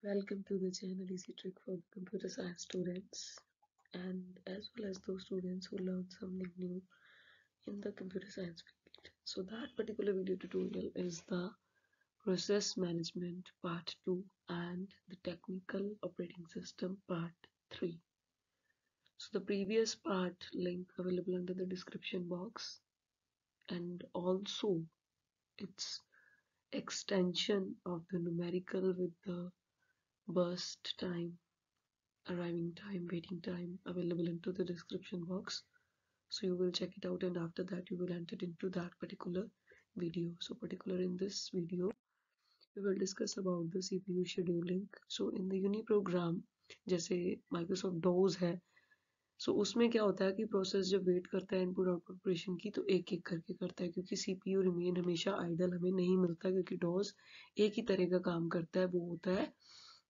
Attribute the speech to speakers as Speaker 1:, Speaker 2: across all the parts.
Speaker 1: Welcome to the channel Easy Trick for the computer science students and as well as those students who learn something new in the computer science field. So that particular video tutorial is the process management part 2 and the technical operating system part 3. So the previous part link available under the description box, and also its extension of the numerical with the burst time, arriving time, waiting time available into the description box. So you will check it out, and after that you will enter into that particular video. So particular in this video we will discuss about the CPU scheduling. So in the uni program जैसे Microsoft DOS है, so उसमें क्या होता है कि process जब wait करता है इनपुट आउटपुट ऑपरेशन की तो एक एक करके करता है, क्योंकि CPU रिमेन हमेशा आइडल हमें नहीं मिलता, क्योंकि DOS एक ही तरह का काम करता है, वो होता है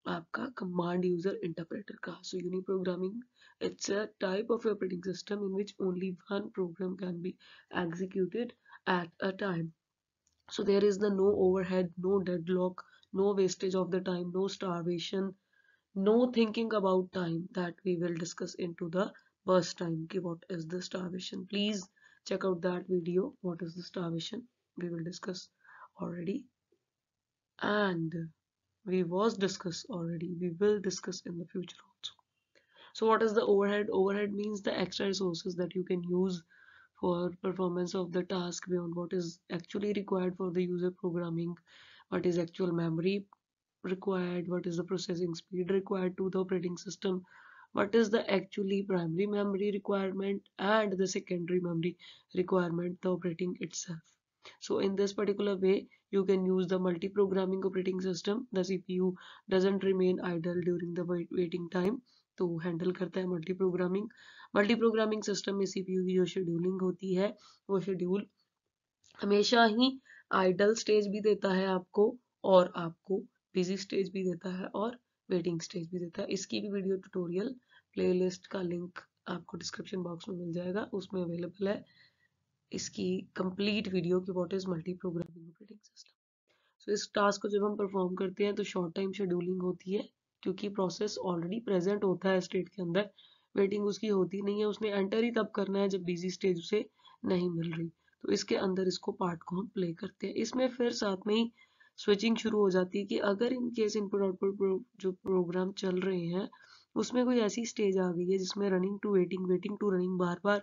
Speaker 1: आपका कमांड यूजर इंटरप्रेटर का. So uniprogramming it's a type of operating system in which only one program can be executed at a time. So there is the no overhead, no deadlock, no wastage of the time, no starvation, no thinking about time, that we will discuss into the burst time. Okay, what is the starvation? Please check out that video. What is the starvation? We will discuss already, and we was discussed already. We will discuss in the future also. So what is the overhead? Overhead means the extra resources that you can use for performance of the task beyond what is actually required for the user programming. What is actual memory required? What is the processing speed required to the operating system? What is the actually primary memory requirement and the secondary memory requirement, the operating itself. So in this particular way you can use the multi-programming operating system. The CPU doesn't remain idle during the waiting time, तो handle करता है multi programming system में CPU की जो scheduling होती है वो schedule हमेशा ही आइडल स्टेज भी देता है आपको, और आपको बिजी स्टेज भी देता है, और वेटिंग स्टेज भी देता है. इसकी भी वीडियो ट्यूटोरियल प्लेलिस्ट का लिंक आपको डिस्क्रिप्शन बॉक्स में मिल जाएगा, उसमें अवेलेबल है इसकी कंप्लीट वीडियो की what is multi programming operating system. So इस टास्क को जब हम परफॉर्म करते हैं तो शॉर्ट टाइम शेड्यूलिंग होती है, क्योंकि प्रोसेस ऑलरेडी प्रेजेंट होता है स्टेट के अंदर, वेटिंग उसकी होती नहीं है, उसने एंटर ही तब करना है जब बिजी स्टेज उसे नहीं मिल रही. तो इसके अंदर इसको पार्ट को हम प्ले करते हैं. इसमें फिर साथ में ही स्विचिंग शुरू हो जाती है कि अगर इन केस इनपुट आउटपुट जो प्रोग्राम चल रहे हैं उसमें कोई ऐसी स्टेज आ गई है जिसमें running to waiting, waiting to running बार बार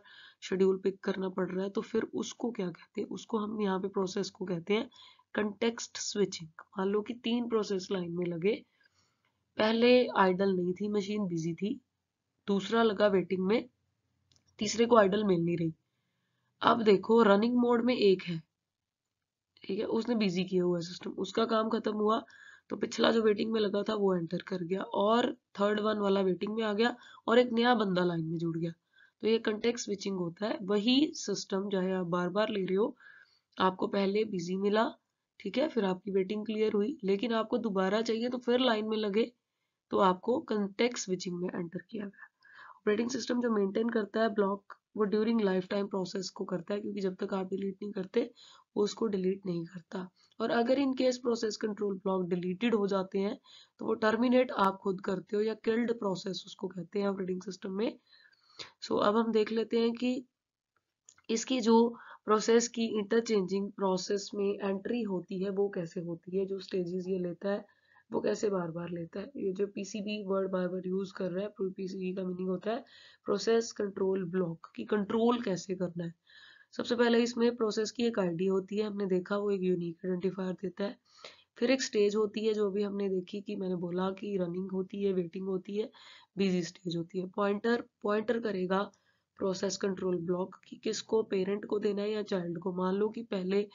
Speaker 1: शेड्यूल पिक करना पड़ रहा है, तो फिर उसको क्या कहते हैं? उसको हम यहाँ पे प्रोसेस को कहते हैं कंटेक्स्ट स्विचिंग. मान लो कि 3 प्रोसेस लाइन में लगे, पहले आइडल नहीं थी, मशीन बिजी थी, दूसरा लगा वेटिंग में, तीसरे को आइडल मिल नहीं रही. अब देखो रनिंग मोड में एक है, ठीक है, उसने बिजी किया हुआ सिस्टम, उसका काम खत्म हुआ तो पिछला जो वेटिंग में लगा था वो एंटर कर गया, और थर्ड वन वाला वेटिंग में आ गया, और एक नया बंदा लाइन में जुड़ गया. तो ये कंटेक्स्ट स्विचिंग होता है. वही सिस्टम चाहे आप बार बार ले रहे हो, आपको पहले बिजी मिला, ठीक है, फिर आपकी वेटिंग क्लियर हुई, लेकिन आपको दोबारा चाहिए तो फिर लाइन में लगे, तो आपको कंटेक्स्ट स्विचिंग में एंटर किया गया. ऑपरेटिंग सिस्टम जो मेंटेन करता है ब्लॉक, वो ड्यूरिंग लाइफ टाइम प्रोसेस को करता है, क्योंकि जब तक आप डिलीट नहीं करते वो उसको डिलीट नहीं करता. और अगर in case process control block deleted हो जाते हैं तो वो टर्मिनेट आप खुद करते हो, या किल्ड प्रोसेस उसको कहते हैं ऑपरेटिंग सिस्टम में. सो अब हम देख लेते हैं कि इसकी जो प्रोसेस की इंटरचेंजिंग प्रोसेस में एंट्री होती है वो कैसे होती है, जो स्टेजेस ये लेता है वो कैसे बार बार लेता है. ये जो पीसीबी वर्ड बार बार यूज कर रहा है, पीसीबी का मीनिंग होता है प्रोसेस कंट्रोल ब्लॉक, की कंट्रोल कैसे करना है. सबसे पहले इसमें प्रोसेस की एक आईडी होती है, हमने देखा वो एक यूनिक आइडेंटिफायर देता है. फिर एक स्टेज होती है जो भी हमने देखी कि मैंने बोला कि रनिंग होती है, वेटिंग होती है, बिजी स्टेज होती है. पॉइंटर करेगा प्रोसेस कंट्रोल ब्लॉक कि किसको, पेरेंट को देना है या चाइल्ड को. मान लो कि पहले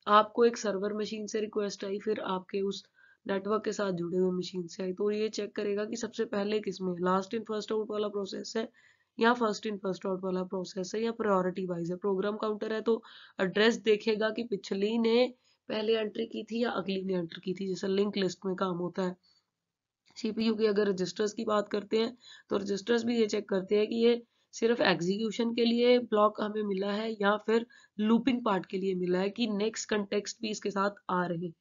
Speaker 1: आपको एक सर्वर मशीन से रिक्वेस्ट आई, फिर आपके उस नेटवर्क के साथ जुड़े हुए मशीन से आई, तो ये चेक करेगा कि सबसे पहले किसमें लास्ट इन फर्स्ट आउट वाला प्रोसेस है, या फर्स्ट इन फर्स्ट आउट वाला प्रोसेस है, या प्रायोरिटी वाइज है. प्रोग्राम काउंटर है तो एड्रेस देखेगा कि पिछली ने पहले एंट्री की थी या अगली ने एंटर की थी, जैसे लिंक लिस्ट में काम होता है. सीपीयू के अगर रजिस्टर्स की बात करते हैं तो रजिस्टर्स भी ये चेक करते हैं कि ये सिर्फ एग्जीक्यूशन के लिए ब्लॉक हमें मिला है या फिर लूपिंग पार्ट के लिए मिला है, कि नेक्स्ट कंटेक्स्ट भी इसके साथ आ रहे हैं.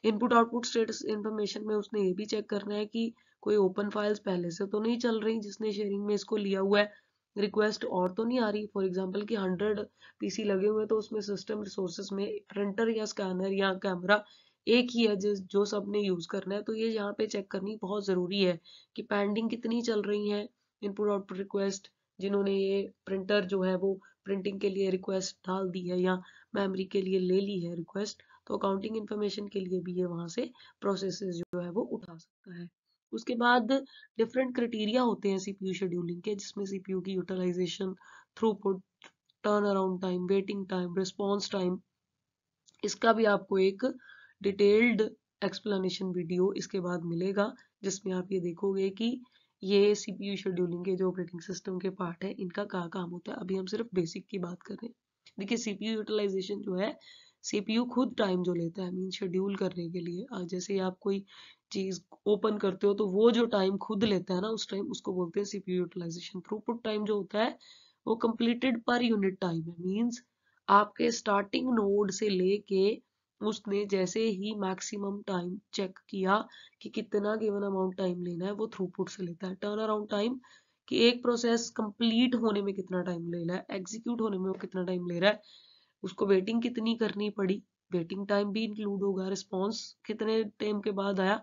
Speaker 1: इनपुट आउटपुट स्टेटस इन्फॉर्मेशन में उसने ये भी चेक करना है कि कोई ओपन फाइल्स पहले से तो नहीं चल रही जिसने शेयरिंग में इसको लिया हुआ है, रिक्वेस्ट और तो नहीं आ रही। फॉर एग्जांपल कि 100 पीसी लगे हुए तो उसमें सिस्टम रिसोर्सेस में प्रिंटर या स्कैनर या कैमरा एक ही है जो सबने यूज करना है। तो ये यहाँ पे चेक करनी बहुत जरूरी है कि पेंडिंग कितनी चल रही है इनपुट आउटपुट रिक्वेस्ट, जिन्होंने ये प्रिंटर जो है वो प्रिंटिंग के लिए रिक्वेस्ट डाल दी है या मेमोरी के लिए ले ली है रिक्वेस्ट, तो अकाउंटिंग इन्फॉर्मेशन के लिए भी ये वहां से प्रोसेसेस जो है वो उठा सकता है। उसके बाद डिफरेंट क्राइटेरिया होते हैं सीपीयू शेड्यूलिंग के, जिसमें सीपीयू की utilisation, throughput, turn around time, waiting time, response time, इसका भी आपको एक डिटेल्ड एक्सप्लेनेशन वीडियो इसके बाद मिलेगा, जिसमें आप ये देखोगे कि ये सीपीयू शेड्यूलिंग के जो ऑपरेटिंग सिस्टम के पार्ट है इनका क्या काम होता है। अभी हम सिर्फ बेसिक की बात कर रहे हैं। देखिए सीपीयू यूटिलाइजेशन जो है, सीपीयू खुद टाइम जो लेता है मीन शेड्यूल करने के लिए, जैसे आप कोई चीज ओपन करते हो तो वो जो टाइम खुद लेता है ना उस टाइम उसको बोलते हैं सीपीयू यूटिलाइजेशन। थ्रूपुट टाइम जो होता है वो कंप्लीटेड पर यूनिट टाइम है, मींस आपके स्टार्टिंग नोड से लेके उसने जैसे ही मैक्सिमम टाइम चेक किया कि कितना गिवन अमाउंट टाइम लेना है वो थ्रूपुट से लेता है। टर्न अराउंड टाइम कि एक प्रोसेस कंप्लीट होने में कितना टाइम ले रहा है, एग्जीक्यूट होने में वो कितना टाइम ले रहा है, उसको वेटिंग कितनी करनी पड़ी, वेटिंग टाइम भी इंक्लूड होगा, रिस्पॉन्स कितने टाइम के बाद आया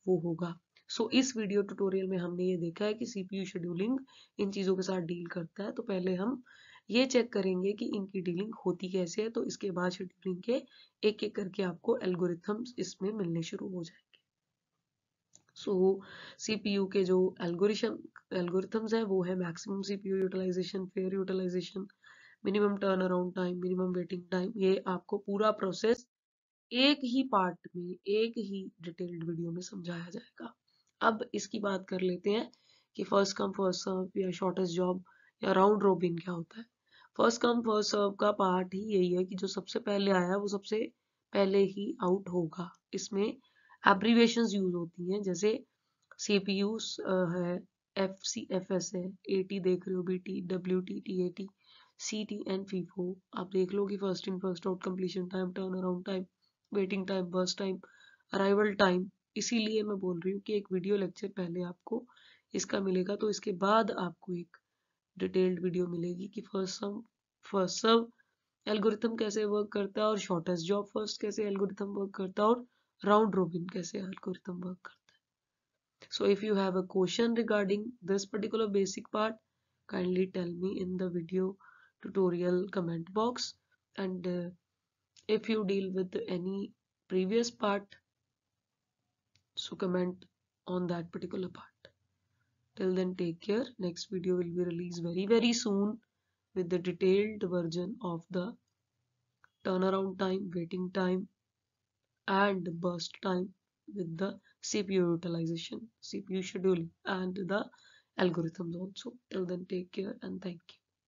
Speaker 1: वो होगा। सो इस वीडियो ट्यूटोरियल में हमने ये देखा है कि सीपीयू शेड्यूलिंग इन चीजों के साथ डील करता है। तो पहले हम ये चेक करेंगे कि इनकी डीलिंग होती कैसे है, तो इसके बाद शेड्यूलिंग के एक एक करके आपको एल्गोरिथम्स इसमें मिलने शुरू हो जाएंगे। सो सीपीयू के जो एल्गोरिथम्स है वो है maximum CPU utilisation, fair utilisation, minimum turn around time, minimum waiting time. ये आपको पूरा प्रोसेस एक ही पार्ट में एक ही डिटेल्ड वीडियो में समझाया जाएगा। अब इसकी बात कर लेते हैं कि फर्स्ट कम फर्स्ट सर्व या शॉर्टेस्ट जॉब या राउंड रोबिन क्या होता है। फर्स्ट कम फर्स्ट सर्व का पार्ट ही यही है कि जो सबसे पहले आया वो सबसे पहले ही आउट होगा। इसमें एब्रीवेशंस यूज होती हैं, जैसे सीपीयू है, FCFS है, AT देख रहे हो, BT, WT, TAT, CT and FIFO। आप देख लो कि first in first out, completion time, turn around time, waiting time, burst time, arrival time. इसीलिए मैं बोल रही हूँ कि एक वीडियो लेक्चर पहले आपको इसका मिलेगा, तो इसके बाद आपको एक डिटेल्ड वीडियो मिलेगी कि फर्स्ट सर्व एल्गोरिथम कैसे वर्क करता है और शॉर्टेस्ट जॉब फर्स्ट कैसे एल्गोरिथम वर्क करता है और राउंड रोबिन कैसे एल्गोरिथम वर्क करता है। So if you have a question regarding this particular basic part, kindly tell me in the video tutorial comment box. And if you deal with any previous part, so comment on that particular part. Till then, take care. Next video will be released very soon with the detailed version of the turnaround time, waiting time, and burst time with the CPU utilization, CPU scheduling, and the algorithms also. Till then, take care and thank you.